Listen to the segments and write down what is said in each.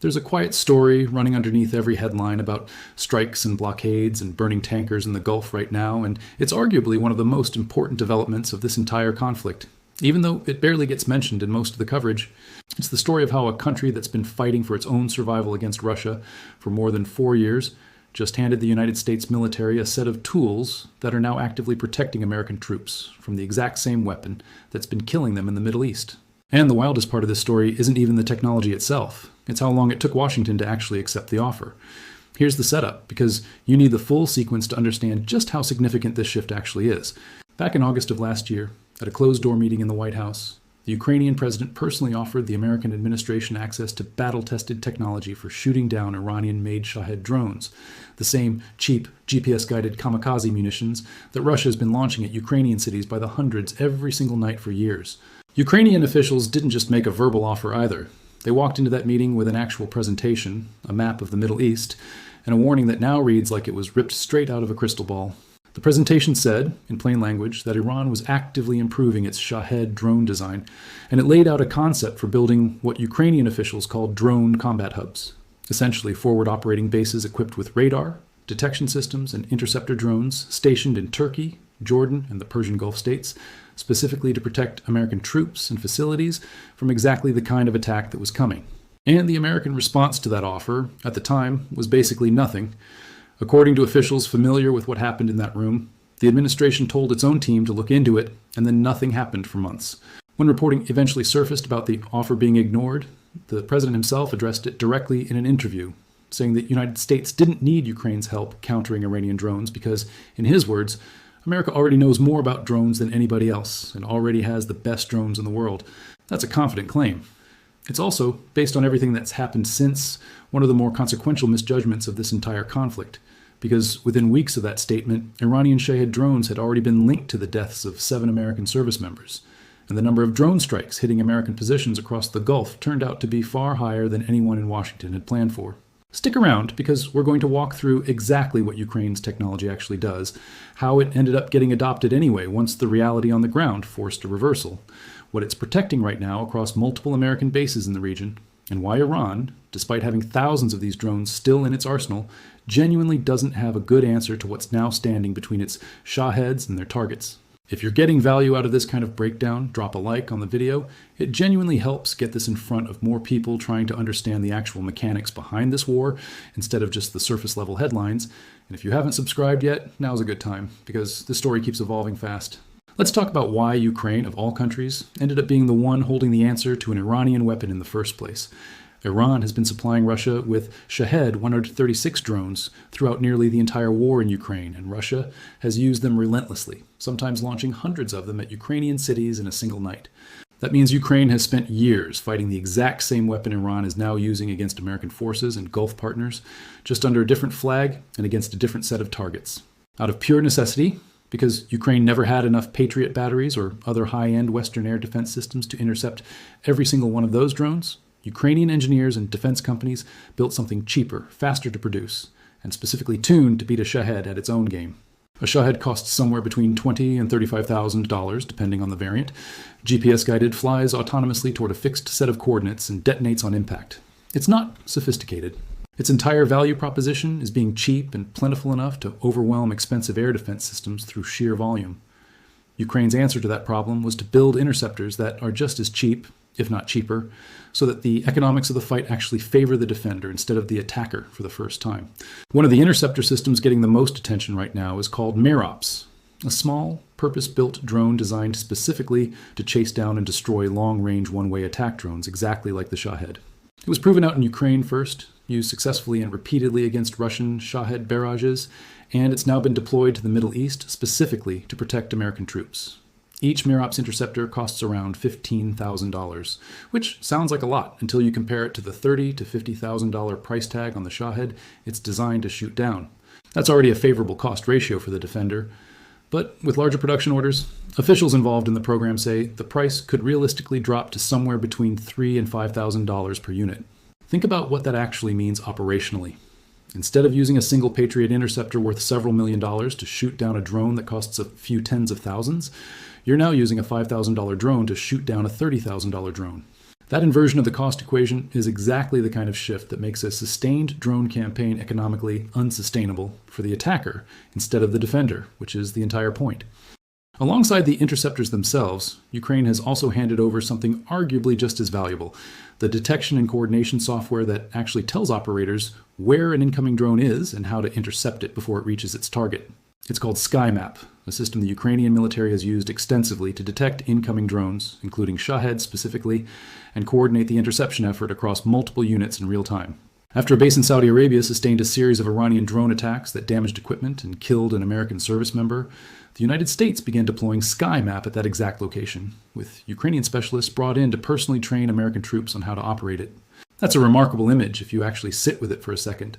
There's a quiet story running underneath every headline about strikes and blockades and burning tankers in the Gulf right now, and it's arguably one of the most important developments of this entire conflict, even though it barely gets mentioned in most of the coverage. It's the story of how a country that's been fighting for its own survival against Russia for more than 4 years just handed the United States military a set of tools that are now actively protecting American troops from the exact same weapon that's been killing them in the Middle East. And the wildest part of this story isn't even the technology itself. It's how long it took Washington to actually accept the offer. Here's the setup, because you need the full sequence to understand just how significant this shift actually is. Back in August of last year, at a closed-door meeting in the White House, the Ukrainian president personally offered the American administration access to battle-tested technology for shooting down Iranian-made Shahed drones, the same cheap, GPS-guided kamikaze munitions that Russia has been launching at Ukrainian cities by the hundreds every single night for years. Ukrainian officials didn't just make a verbal offer either. They walked into that meeting with an actual presentation, a map of the Middle East, and a warning that now reads like it was ripped straight out of a crystal ball. The presentation said, in plain language, that Iran was actively improving its Shahed drone design, and it laid out a concept for building what Ukrainian officials called drone combat hubs, essentially forward operating bases equipped with radar, detection systems, and interceptor drones stationed in Turkey, Jordan, and the Persian Gulf states, specifically to protect American troops and facilities from exactly the kind of attack that was coming. And the American response to that offer, at the time, was basically nothing. According to officials familiar with what happened in that room, the administration told its own team to look into it, and then nothing happened for months. When reporting eventually surfaced about the offer being ignored, the president himself addressed it directly in an interview, saying that the United States didn't need Ukraine's help countering Iranian drones because, in his words, America already knows more about drones than anybody else and already has the best drones in the world. That's a confident claim. It's also, based on everything that's happened since, one of the more consequential misjudgments of this entire conflict, because within weeks of that statement, Iranian Shahed drones had already been linked to the deaths of 7 American service members, and the number of drone strikes hitting American positions across the Gulf turned out to be far higher than anyone in Washington had planned for. Stick around, because we're going to walk through exactly what Ukraine's technology actually does, how it ended up getting adopted anyway once the reality on the ground forced a reversal, what it's protecting right now across multiple American bases in the region, and why Iran, despite having thousands of these drones still in its arsenal, genuinely doesn't have a good answer to what's now standing between its Shaheds and their targets. If you're getting value out of this kind of breakdown, drop a like on the video. It genuinely helps get this in front of more people trying to understand the actual mechanics behind this war instead of just the surface level headlines. And if you haven't subscribed yet, now's a good time, because this story keeps evolving fast. Let's talk about why Ukraine, of all countries, ended up being the one holding the answer to an Iranian weapon in the first place. Iran has been supplying Russia with Shahed 136 drones throughout nearly the entire war in Ukraine, and Russia has used them relentlessly, sometimes launching hundreds of them at Ukrainian cities in a single night. That means Ukraine has spent years fighting the exact same weapon Iran is now using against American forces and Gulf partners, just under a different flag and against a different set of targets. Out of pure necessity, because Ukraine never had enough Patriot batteries or other high-end Western air defense systems to intercept every single one of those drones, Ukrainian engineers and defense companies built something cheaper, faster to produce, and specifically tuned to beat a Shahed at its own game. A Shahed costs somewhere between $20,000 and $35,000, depending on the variant. GPS-guided, flies autonomously toward a fixed set of coordinates and detonates on impact. It's not sophisticated. Its entire value proposition is being cheap and plentiful enough to overwhelm expensive air defense systems through sheer volume. Ukraine's answer to that problem was to build interceptors that are just as cheap, if not cheaper, so that the economics of the fight actually favor the defender instead of the attacker for the first time. One of the interceptor systems getting the most attention right now is called Merops, a small, purpose-built drone designed specifically to chase down and destroy long-range one-way attack drones, exactly like the Shahed. It was proven out in Ukraine first, used successfully and repeatedly against Russian Shahed barrages, and it's now been deployed to the Middle East specifically to protect American troops. Each Merops interceptor costs around $15,000, which sounds like a lot until you compare it to the $30,000 to $50,000 price tag on the Shahed it's designed to shoot down. That's already a favorable cost ratio for the defender, but with larger production orders, officials involved in the program say the price could realistically drop to somewhere between $3,000 and $5,000 per unit. Think about what that actually means operationally. Instead of using a single Patriot interceptor worth several $1 million to shoot down a drone that costs a few tens of thousands, you're now using a $5,000 drone to shoot down a $30,000 drone. That inversion of the cost equation is exactly the kind of shift that makes a sustained drone campaign economically unsustainable for the attacker instead of the defender, which is the entire point. Alongside the interceptors themselves, Ukraine has also handed over something arguably just as valuable: the detection and coordination software that actually tells operators where an incoming drone is and how to intercept it before it reaches its target. It's called SkyMap, a system the Ukrainian military has used extensively to detect incoming drones, including Shahed specifically, and coordinate the interception effort across multiple units in real time. After a base in Saudi Arabia sustained a series of Iranian drone attacks that damaged equipment and killed an American service member, the United States began deploying SkyMap at that exact location, with Ukrainian specialists brought in to personally train American troops on how to operate it. That's a remarkable image if you actually sit with it for a second.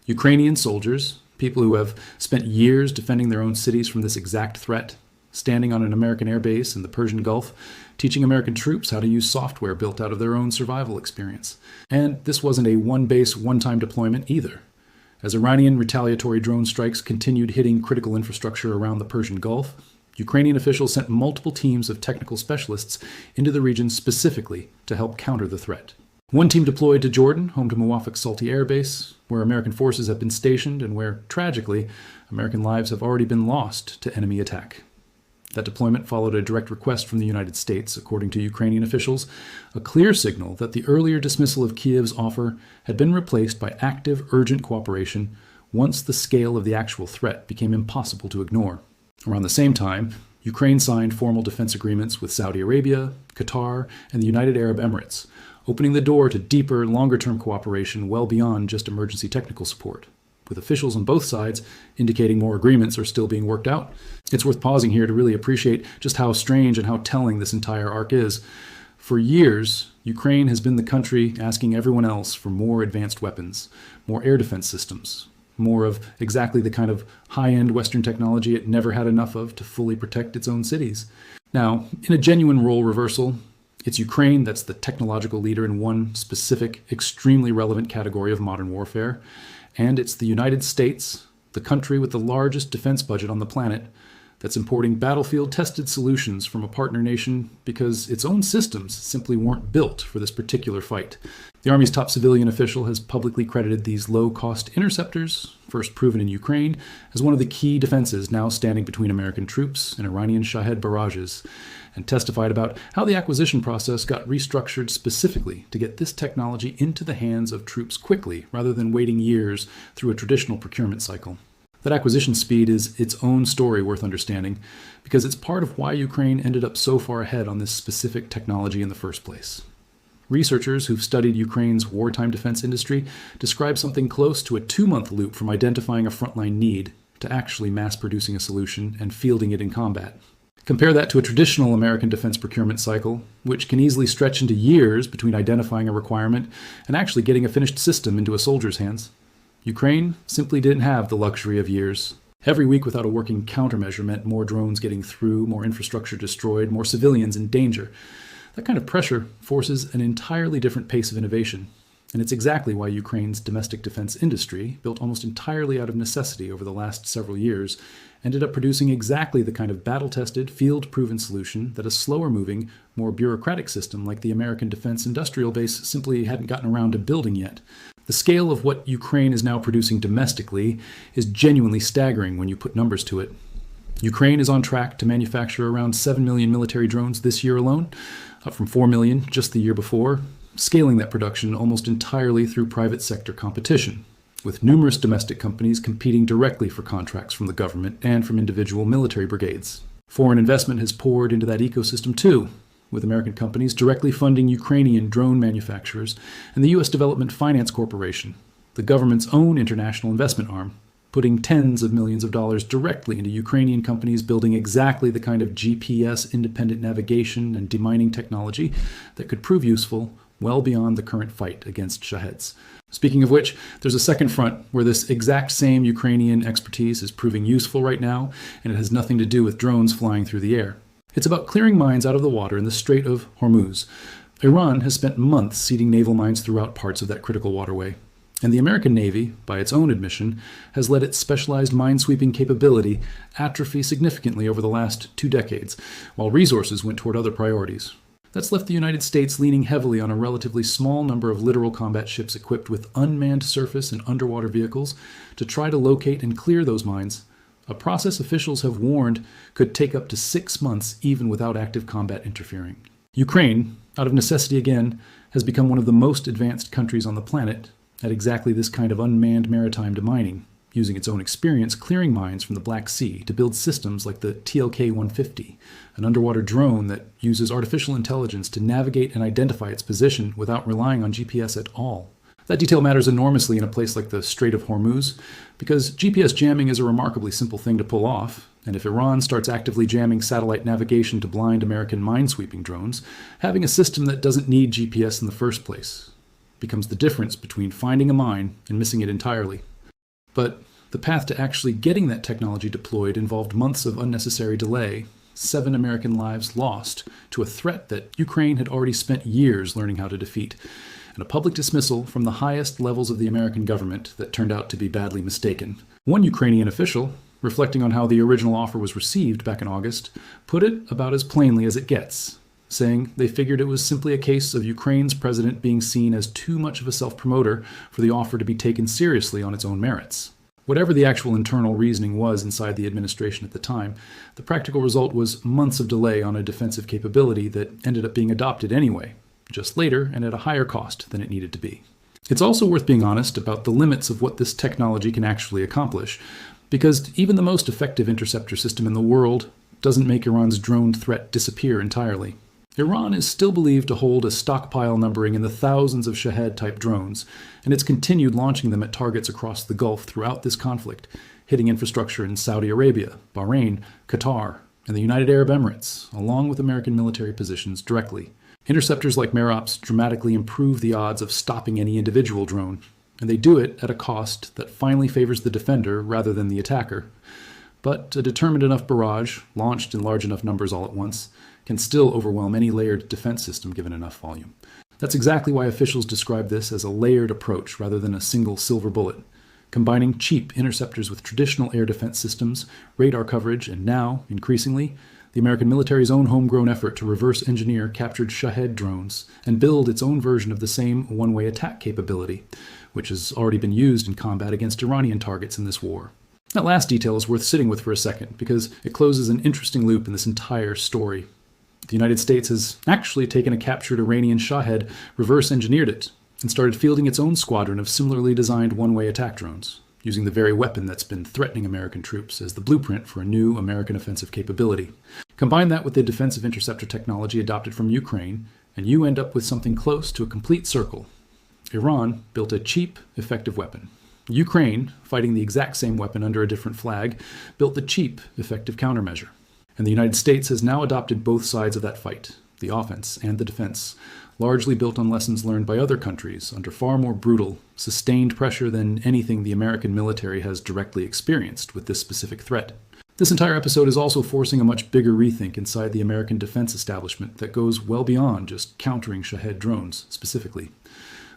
Ukrainian soldiers, people who have spent years defending their own cities from this exact threat, standing on an American airbase in the Persian Gulf, teaching American troops how to use software built out of their own survival experience. And this wasn't a one-base, one-time deployment either. As Iranian retaliatory drone strikes continued hitting critical infrastructure around the Persian Gulf, Ukrainian officials sent multiple teams of technical specialists into the region specifically to help counter the threat. One team deployed to Jordan, home to Muwafaq Salti Air Base, where American forces have been stationed and where, tragically, American lives have already been lost to enemy attack. That deployment followed a direct request from the United States, according to Ukrainian officials, a clear signal that the earlier dismissal of Kiev's offer had been replaced by active, urgent cooperation once the scale of the actual threat became impossible to ignore. Around the same time, Ukraine signed formal defense agreements with Saudi Arabia, Qatar, and the United Arab Emirates, opening the door to deeper, longer-term cooperation well beyond just emergency technical support. With officials on both sides indicating more agreements are still being worked out, it's worth pausing here to really appreciate just how strange and how telling this entire arc is. For years, Ukraine has been the country asking everyone else for more advanced weapons, more air defense systems, more of exactly the kind of high-end Western technology it never had enough of to fully protect its own cities. Now, in a genuine role reversal, it's Ukraine that's the technological leader in one specific, extremely relevant category of modern warfare, and it's the United States, the country with the largest defense budget on the planet, that's importing battlefield-tested solutions from a partner nation because its own systems simply weren't built for this particular fight. The Army's top civilian official has publicly credited these low-cost interceptors, first proven in Ukraine, as one of the key defenses now standing between American troops and Iranian Shahed barrages, and testified about how the acquisition process got restructured specifically to get this technology into the hands of troops quickly, rather than waiting years through a traditional procurement cycle. That acquisition speed is its own story worth understanding, because it's part of why Ukraine ended up so far ahead on this specific technology in the first place. Researchers who've studied Ukraine's wartime defense industry describe something close to a 2-month loop from identifying a frontline need to actually mass-producing a solution and fielding it in combat. Compare that to a traditional American defense procurement cycle, which can easily stretch into years between identifying a requirement and actually getting a finished system into a soldier's hands. Ukraine simply didn't have the luxury of years. Every week without a working countermeasure meant more drones getting through, more infrastructure destroyed, more civilians in danger. That kind of pressure forces an entirely different pace of innovation. And it's exactly why Ukraine's domestic defense industry, built almost entirely out of necessity over the last several years, ended up producing exactly the kind of battle-tested, field-proven solution that a slower-moving, more bureaucratic system like the American defense industrial base simply hadn't gotten around to building yet. The scale of what Ukraine is now producing domestically is genuinely staggering when you put numbers to it. Ukraine is on track to manufacture around 7 million military drones this year alone, up from 4 million just the year before, scaling that production almost entirely through private sector competition, with numerous domestic companies competing directly for contracts from the government and from individual military brigades. Foreign investment has poured into that ecosystem too, with American companies directly funding Ukrainian drone manufacturers and the U.S. Development Finance Corporation, the government's own international investment arm, putting tens of millions of dollars directly into Ukrainian companies building exactly the kind of GPS-independent navigation and demining technology that could prove useful well beyond the current fight against Shaheds. Speaking of which, there's a second front where this exact same Ukrainian expertise is proving useful right now, and it has nothing to do with drones flying through the air. It's about clearing mines out of the water in the Strait of Hormuz. Iran has spent months seeding naval mines throughout parts of that critical waterway. And the American Navy, by its own admission, has let its specialized minesweeping capability atrophy significantly over the last 2 decades, while resources went toward other priorities. That's left the United States leaning heavily on a relatively small number of littoral combat ships equipped with unmanned surface and underwater vehicles to try to locate and clear those mines, a process officials have warned could take up to 6 months even without active combat interfering. Ukraine, out of necessity again, has become one of the most advanced countries on the planet at exactly this kind of unmanned maritime demining, using its own experience clearing mines from the Black Sea to build systems like the TLK-150, an underwater drone that uses artificial intelligence to navigate and identify its position without relying on GPS at all. That detail matters enormously in a place like the Strait of Hormuz, because GPS jamming is a remarkably simple thing to pull off, and if Iran starts actively jamming satellite navigation to blind American minesweeping drones, having a system that doesn't need GPS in the first place becomes the difference between finding a mine and missing it entirely. But the path to actually getting that technology deployed involved months of unnecessary delay, 7 American lives lost to a threat that Ukraine had already spent years learning how to defeat, and a public dismissal from the highest levels of the American government that turned out to be badly mistaken. One Ukrainian official, reflecting on how the original offer was received back in August, put it about as plainly as it gets, saying they figured it was simply a case of Ukraine's president being seen as too much of a self-promoter for the offer to be taken seriously on its own merits. Whatever the actual internal reasoning was inside the administration at the time, the practical result was months of delay on a defensive capability that ended up being adopted anyway, just later and at a higher cost than it needed to be. It's also worth being honest about the limits of what this technology can actually accomplish, because even the most effective interceptor system in the world doesn't make Iran's drone threat disappear entirely. Iran is still believed to hold a stockpile numbering in the thousands of Shahed-type drones, and it's continued launching them at targets across the Gulf throughout this conflict, hitting infrastructure in Saudi Arabia, Bahrain, Qatar, and the United Arab Emirates, along with American military positions directly. Interceptors like Merops dramatically improve the odds of stopping any individual drone, and they do it at a cost that finally favors the defender rather than the attacker. But a determined enough barrage, launched in large enough numbers all at once, can still overwhelm any layered defense system given enough volume. That's exactly why officials describe this as a layered approach rather than a single silver bullet, combining cheap interceptors with traditional air defense systems, radar coverage, and now, increasingly, the American military's own homegrown effort to reverse engineer captured Shahed drones and build its own version of the same one-way attack capability, which has already been used in combat against Iranian targets in this war. That last detail is worth sitting with for a second, because it closes an interesting loop in this entire story. The United States has actually taken a captured Iranian Shahed, reverse-engineered it, and started fielding its own squadron of similarly designed one-way attack drones, using the very weapon that's been threatening American troops as the blueprint for a new American offensive capability. Combine that with the defensive interceptor technology adopted from Ukraine, and you end up with something close to a complete circle. Iran built a cheap, effective weapon. Ukraine, fighting the exact same weapon under a different flag, built the cheap, effective countermeasure. And the United States has now adopted both sides of that fight, the offense and the defense, largely built on lessons learned by other countries under far more brutal, sustained pressure than anything the American military has directly experienced with this specific threat. This entire episode is also forcing a much bigger rethink inside the American defense establishment that goes well beyond just countering Shahed drones, specifically.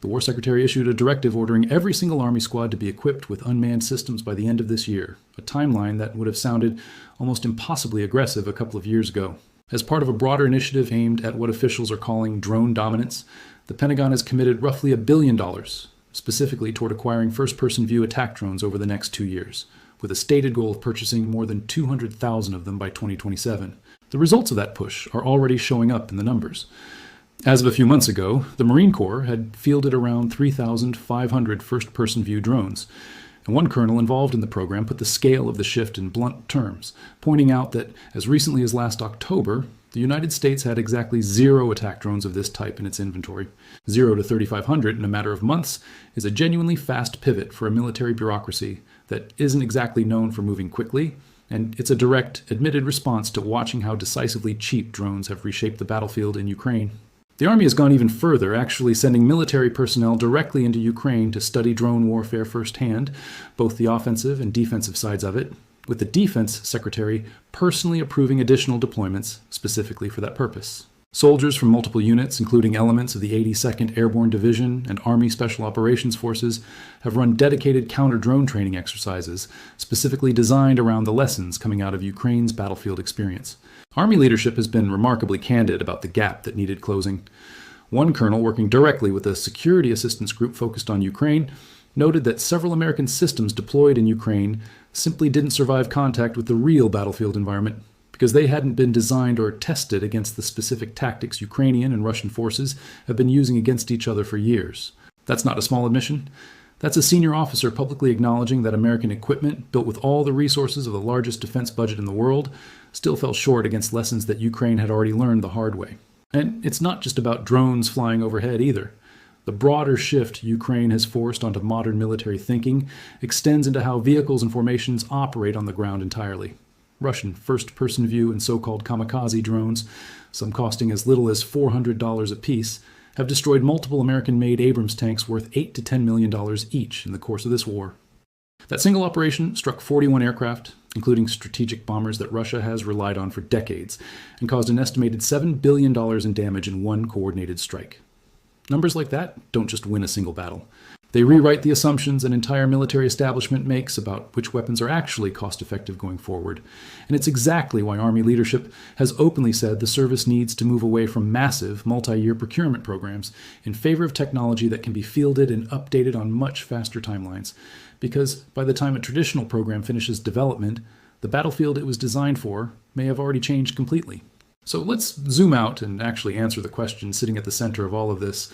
The War Secretary issued a directive ordering every single Army squad to be equipped with unmanned systems by the end of this year, a timeline that would have sounded almost impossibly aggressive a couple of years ago. As part of a broader initiative aimed at what officials are calling drone dominance, the Pentagon has committed roughly $1 billion, specifically toward acquiring first-person view attack drones over the next 2 years, with a stated goal of purchasing more than 200,000 of them by 2027. The results of that push are already showing up in the numbers. As of a few months ago, the Marine Corps had fielded around 3,500 first-person view drones, and one colonel involved in the program put the scale of the shift in blunt terms, pointing out that as recently as last October, the United States had exactly 0 attack drones of this type in its inventory. 0 to 3,500 in a matter of months is a genuinely fast pivot for a military bureaucracy that isn't exactly known for moving quickly, and it's a direct, admitted response to watching how decisively cheap drones have reshaped the battlefield in Ukraine. The Army has gone even further, actually sending military personnel directly into Ukraine to study drone warfare firsthand, both the offensive and defensive sides of it, with the Defense Secretary personally approving additional deployments specifically for that purpose. Soldiers from multiple units, including elements of the 82nd Airborne Division and Army Special Operations Forces, have run dedicated counter-drone training exercises specifically designed around the lessons coming out of Ukraine's battlefield experience. Army leadership has been remarkably candid about the gap that needed closing. One colonel working directly with a security assistance group focused on Ukraine noted that several American systems deployed in Ukraine simply didn't survive contact with the real battlefield environment because they hadn't been designed or tested against the specific tactics Ukrainian and Russian forces have been using against each other for years. That's not a small admission. That's a senior officer publicly acknowledging that American equipment, built with all the resources of the largest defense budget in the world, still fell short against lessons that Ukraine had already learned the hard way. And it's not just about drones flying overhead either. The broader shift Ukraine has forced onto modern military thinking extends into how vehicles and formations operate on the ground entirely. Russian first-person view and so-called kamikaze drones, some costing as little as $400 apiece, have destroyed multiple American-made Abrams tanks worth $8 to $10 million each in the course of this war. That single operation struck 41 aircraft, including strategic bombers that Russia has relied on for decades, and caused an estimated $7 billion in damage in one coordinated strike. Numbers like that don't just win a single battle. They rewrite the assumptions an entire military establishment makes about which weapons are actually cost-effective going forward. And it's exactly why Army leadership has openly said the service needs to move away from massive, multi-year procurement programs in favor of technology that can be fielded and updated on much faster timelines. Because by the time a traditional program finishes development, the battlefield it was designed for may have already changed completely. So let's zoom out and actually answer the question sitting at the center of all of this.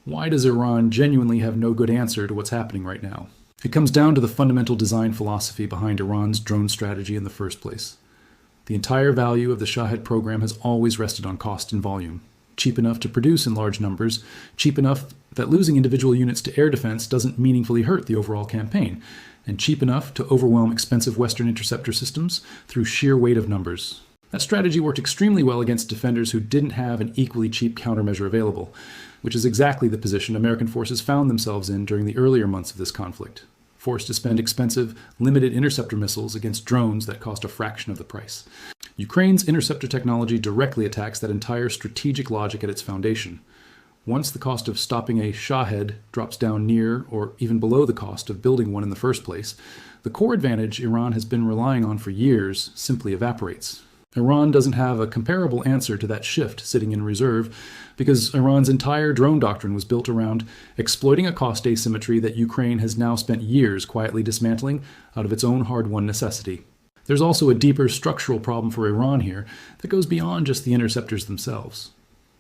Why does Iran genuinely have no good answer to what's happening right now? It comes down to the fundamental design philosophy behind Iran's drone strategy in the first place. The entire value of the Shahed program has always rested on cost and volume. Cheap enough to produce in large numbers, cheap enough that losing individual units to air defense doesn't meaningfully hurt the overall campaign, and cheap enough to overwhelm expensive Western interceptor systems through sheer weight of numbers. That strategy worked extremely well against defenders who didn't have an equally cheap countermeasure available, which is exactly the position American forces found themselves in during the earlier months of this conflict, forced to spend expensive, limited interceptor missiles against drones that cost a fraction of the price. Ukraine's interceptor technology directly attacks that entire strategic logic at its foundation. Once the cost of stopping a Shahed drops down near or even below the cost of building one in the first place, the core advantage Iran has been relying on for years simply evaporates. Iran doesn't have a comparable answer to that shift sitting in reserve because Iran's entire drone doctrine was built around exploiting a cost asymmetry that Ukraine has now spent years quietly dismantling out of its own hard-won necessity. There's also a deeper structural problem for Iran here that goes beyond just the interceptors themselves.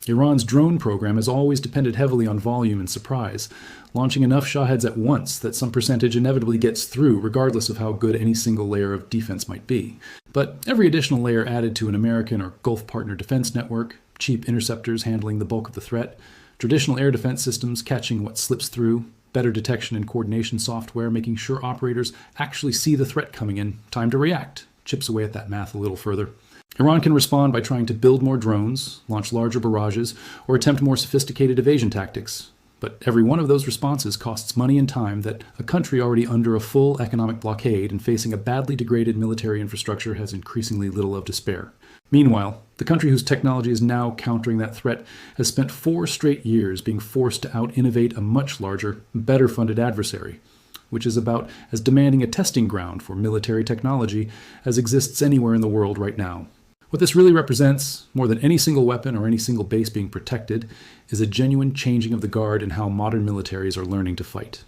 Iran's drone program has always depended heavily on volume and surprise, launching enough Shaheds at once that some percentage inevitably gets through regardless of how good any single layer of defense might be. But every additional layer added to an American or Gulf partner defense network, cheap interceptors handling the bulk of the threat, traditional air defense systems catching what slips through, better detection and coordination software making sure operators actually see the threat coming in time to react, chips away at that math a little further. Iran can respond by trying to build more drones, launch larger barrages, or attempt more sophisticated evasion tactics. But every one of those responses costs money and time that a country already under a full economic blockade and facing a badly degraded military infrastructure has increasingly little of to spare. Meanwhile, the country whose technology is now countering that threat has spent 4 straight years being forced to out-innovate a much larger, better-funded adversary, which is about as demanding a testing ground for military technology as exists anywhere in the world right now. What this really represents, more than any single weapon or any single base being protected, is a genuine changing of the guard in how modern militaries are learning to fight.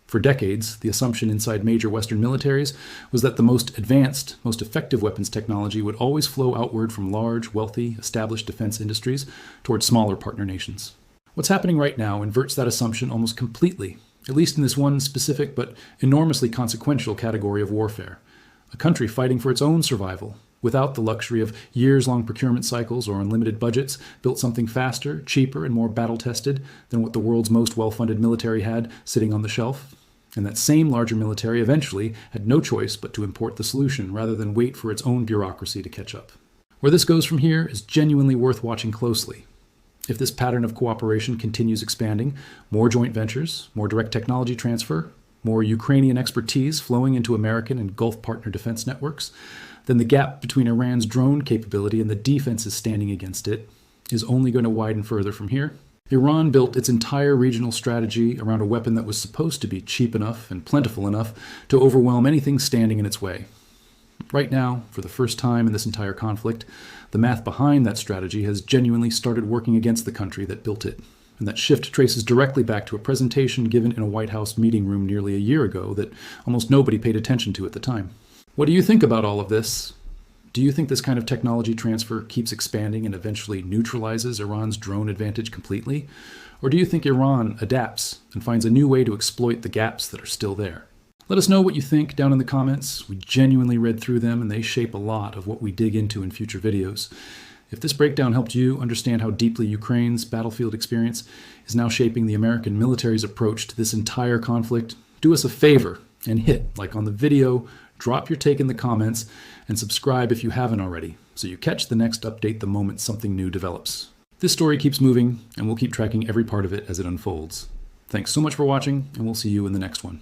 For decades, the assumption inside major Western militaries was that the most advanced, most effective weapons technology would always flow outward from large, wealthy, established defense industries towards smaller partner nations. What's happening right now inverts that assumption almost completely, at least in this one specific but enormously consequential category of warfare. A country fighting for its own survival, without the luxury of years-long procurement cycles or unlimited budgets, built something faster, cheaper, and more battle-tested than what the world's most well-funded military had sitting on the shelf. And that same larger military eventually had no choice but to import the solution rather than wait for its own bureaucracy to catch up. Where this goes from here is genuinely worth watching closely. If this pattern of cooperation continues expanding, more joint ventures, more direct technology transfer, more Ukrainian expertise flowing into American and Gulf partner defense networks, then the gap between Iran's drone capability and the defenses standing against it, is only going to widen further from here. Iran built its entire regional strategy around a weapon that was supposed to be cheap enough and plentiful enough to overwhelm anything standing in its way. Right now, for the first time in this entire conflict, the math behind that strategy has genuinely started working against the country that built it. And that shift traces directly back to a presentation given in a White House meeting room nearly a year ago that almost nobody paid attention to at the time. What do you think about all of this? Do you think this kind of technology transfer keeps expanding and eventually neutralizes Iran's drone advantage completely? Or do you think Iran adapts and finds a new way to exploit the gaps that are still there? Let us know what you think down in the comments. We genuinely read through them and they shape a lot of what we dig into in future videos. If this breakdown helped you understand how deeply Ukraine's battlefield experience is now shaping the American military's approach to this entire conflict, do us a favor and hit like on the video, drop your take in the comments, and subscribe if you haven't already, so you catch the next update the moment something new develops. This story keeps moving, and we'll keep tracking every part of it as it unfolds. Thanks so much for watching, and we'll see you in the next one.